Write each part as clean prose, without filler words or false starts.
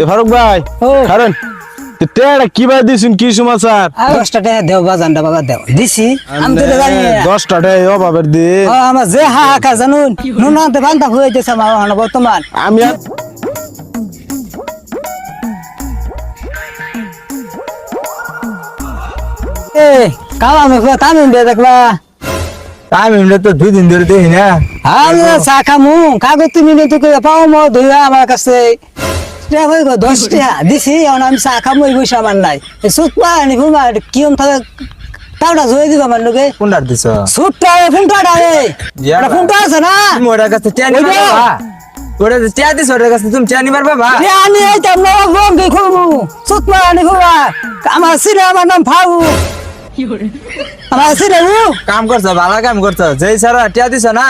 ফারুক ভাই কারণ টেড়া কি ভাই দিছুন কি সমাচার 10টা টাকা দেও বাজানটা বাবা দেও দিছি আমি তো জানি 10টা টাকা অভাবের দি আমার যে হাহাকা জানুন নুনাতে বান্ধা হইতেছে আমার হন বর্তমান আমি এ কালা মেঘ তামিম দে দেখবা আমি তো 2 দিন ধরে দেখি না আমি চা খামু কাগজ তুমি নিতে কই পাও মো ধুইয়া আমার কাছে টাকা হই গো 10 টাকা দিছি এখন আমি চা খামু এই পয়সা আমার নাই সুতপা নি ফুমা কিয়ম থাকে টাউটা জয় দিবা আমার লগে কোনটার দিছ সুতটা ফুমটা রে এটা ফুমটা আছে না মোরা কাছে টিয়ানি বাবা ওরে টিয়া দিছ ওরে কাছে তুমি টিয়ানি মার বাবা আমি আইতাম না ফোন কে খুমু সুতপা নি ফুমা আমার সিনে আমার নাম ফাউ আমার সিনে কাম করছ ভালো কাম করছ যেই সারা টিয়া দিছ না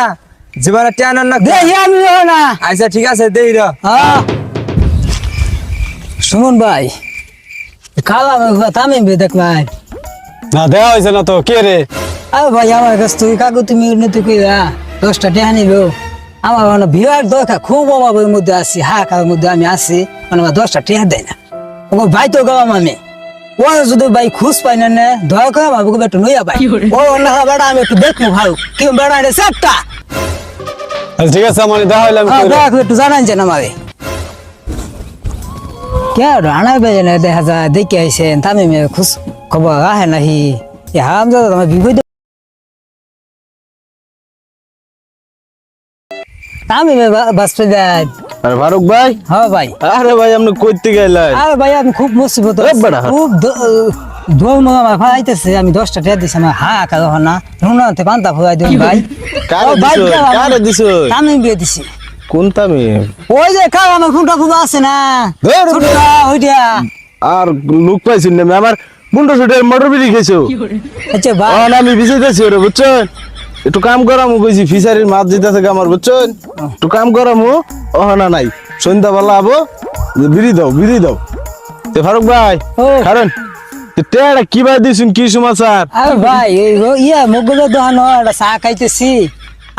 জীবনে টিয়া না দেখি আমি না আচ্ছা ঠিক আছে দেই র হ্যাঁ সুমন ভাই কালা তামিম বে দেখ ভাই না দেওয়া হয়েছে না তো কে রে আরে ভাই আমার কাছে তুই কাকু তুমি উন্নতি কইরা 10টা টাকা নিবো আমার মানে বিরাট দরকার খুব অভাবের মধ্যে আছি হাহাকারের মধ্যে আমি আছি মানে আমার 10টা টাকা দেয় না ও ভাই তো গেলাম আমি ও যদি ভাই খুশ পাই না না দরকার ভাবুকে একটু নইয়া ভাই ও না বেড়া আমি একটু দেখবো ভালো কি বেড়া রে একটা ঠিক আছে মানে দেখা হইলাম দেখ একটু জানান যে আমারে কে রানা বেজে না দেখা যায় দেখে আইসেন তামিমে খুশ খবর আহে নাহি হারাম দাদা তোমার বিপদ তামিমে বাঁচতে যায় আরে ফারুক ভাই হ্যাঁ ভাই আরে ভাই আপনি কইতে গেলেন আরে ভাই আমি খুব মুসিবত খুব দৌড় আমার ফাইতেছে আমি 10টা টাকা দিছি আমার হাহাকার না রুনাতে পান্তা ফুয়াই দিন ভাই কারে দিছো তামিম বিয়ে দিছি কোন তামি ওই যে কাল আমার ফুটা ফুটা আছে না ছোটটা ওইটা আর লোক পাইছেন না আমার বুন্ডো শুটের মোটর বিড়ি খেয়েছো আচ্ছা ভাই আমি বিজেতেছি ওরে বুঝছেন একটু কাম করামু কইছি ফিশারির মাছ দিতেছে আমার বুঝছেন একটু কাম করামু ওহনা নাই সন্ধ্যাবেলা আবো বিড়ি দাও তে ফারুক ভাই কারণ টেড়া কি ভাই দিছুন কি সমাচার আরে ভাই ইয়া মগজ দোহান একটা চা খাইতেছি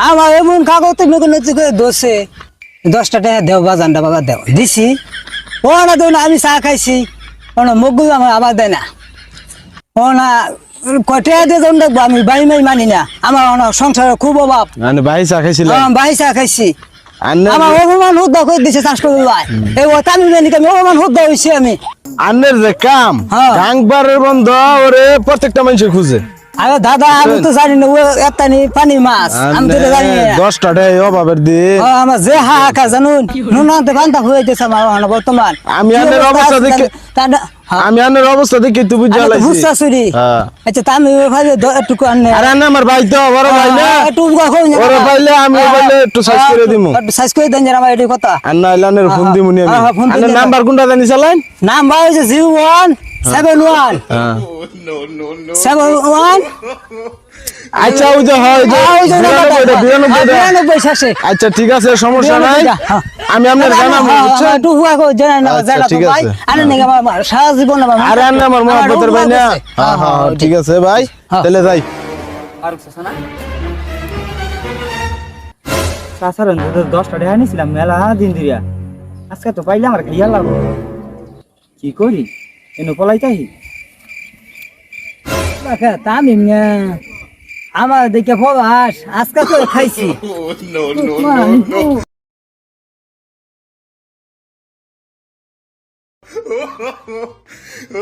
আমার এমন কাগজ তুমি কোনো দোষে 10টা টাকা দেও বাজানটা বাবা দেও দিছি ও না দেও না আমি চা খাইছি ও না মগজ আমার আবার দেয় না ও না কটা দিয়ে যান দেখবো আমি বাড়ি মানি না আমার সংসারের খুব অভাব মানে ভাই চা খাইছিলাম বাড়ি চা খাইছি আমার অপমান হুদ্দা করে দিছে চাষ করে ভাই এই ও তামিম আমি অপমান হুদ্দা হয়েছি আমি আন্নের যে কাম গাংবারের বন্ধ ওরে প্রত্যেকটা মানুষে খুঁজে আরে দাদা আমি তো জানি না ও এতানি পানি মাছ আমি তো জানি না 10টা টাকা অভাবের দিন আমার যে হাহাকা জানুন নুনাতে বান্ধা হইতেছে আমার বর্তমান আমি আন্নের অবস্থা দেখে তুই বুঝা লাইছি বুঝছা চুরি আচ্ছা তামি ভাই একটু আননে আরে না আমার ভাই তো বড় ভাই না একটু কই না ওরে পাইলে আমি বলে একটু সাইজ করে দিমু একটু সাইজ করে দেন আমার এটি কথা আর না এলানের ফোন দিমু নি আমি আন্নের নাম্বার কোনটা জানি চালান নাম্বার হইছে 0171 71 আচ্ছা ওই যে হয় যে 92 শেষে আচ্ছা ঠিক আছে সমস্যা নাই আমি আপনার জানাবো বুঝছেন একটু হুয়া কো জানা না জানা তো ভাই আরে নেগা আমার সারা জীবন আরে আমার মহব্বতের ভাই না হ্যাঁ ঠিক আছে ভাই তাহলে যাই আর না সাসারন 10টা টাকা নিছিলাম মেলা দিন দিরা আজকে তো পাইলাম আর খাইয়া লাগবো কি করি এনে পলাইতাই বাকা তামিম না আমার দেখে ফলাস আজকে তো খাইছি no.